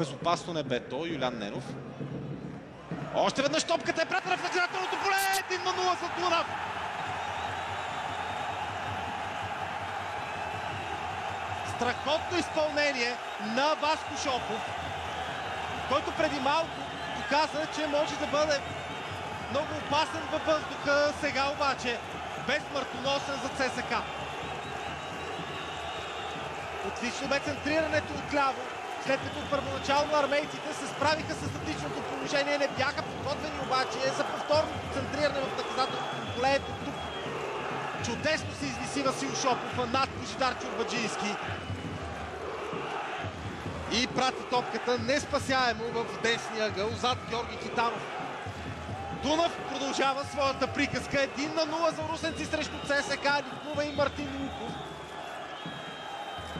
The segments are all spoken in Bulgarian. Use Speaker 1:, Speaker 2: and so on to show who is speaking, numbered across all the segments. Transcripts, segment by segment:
Speaker 1: безопасно небе то, Юлиан Ненов. Още веднъж топката е пратена в наказателното поле! 1-0 за Дунав! Страхотно изпълнение на Васко Шопов, който преди малко показа, че може да бъде много опасен във въздуха. Сега обаче безсмъртоносен за ЦСКА. Отлично бе центрирането отляво, след като първоначално армейците се справиха с статичното положение, не бяха подготвени обаче за повторното центриране в наказателното поле. Тук чудесно се извиси Васил Шопов над Божидар Чорбаджийски и прати топката неспасяемо в десния ъгъл зад Георги Китанов. Дунав продължава своята приказка. 1-0 за русенци срещу ЦСКА. Рискува и Мартин Луков.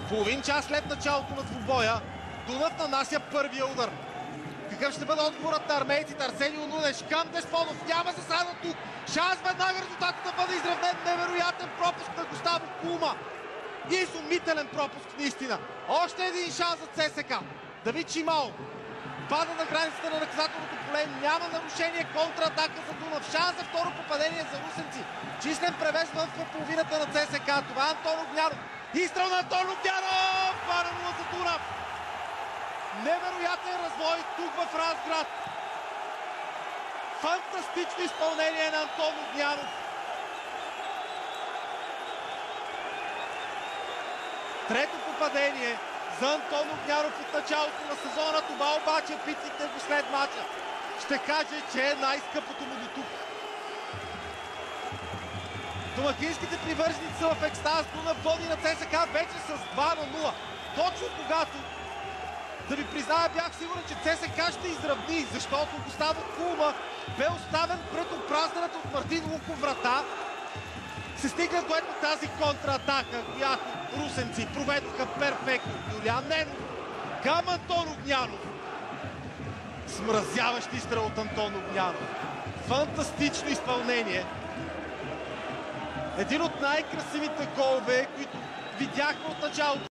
Speaker 1: Половин час след началото на двубоя Дунав нанася първия удар. Какъв ще бъде отговорът на армейците? Арсенио Нунеш към Десподов. Няма засада тук. Шанс веднага резултатът да бъде изравнен. Невероятен пропуск на Густаво Кума. Изумителен пропуск наистина. Още един шанс за ЦСКА. Давид Шимао пада на границата на наказателното поле. Няма нарушение. Контратака за Дунав. Шанс за второ попадение за русенци. Числен превес в половината на ЦСКА. Това е Антон Огнянов. Изстрел на Антон Огнянов! 2-0 за Дунав. Невероятен развой тук в Разград. Фантастично изпълнение на Антон Огнянов. Трето попадение за Антон Огнянов от началото на сезона. Това обаче питайте го след мача ще каже, че е най-скъпото му до тук. Домакинските привърженици са в екстаз. Дунав води на ЦСКА вече с 2-0. Точно когато, да ви призная, бях сигурен, че ЦСКА ще изравни, защото Густаво Кума бе оставен пред опразнената от Мартин Луков врата. Се стигна до ето тази контратака, която русенци проведоха перфектно. Юлиан Ненов към Антон Огнянов. Смразяващ изстрел от Антон Огнянов. Фантастично изпълнение. Един от най-красивите голове, които видяхме от началото.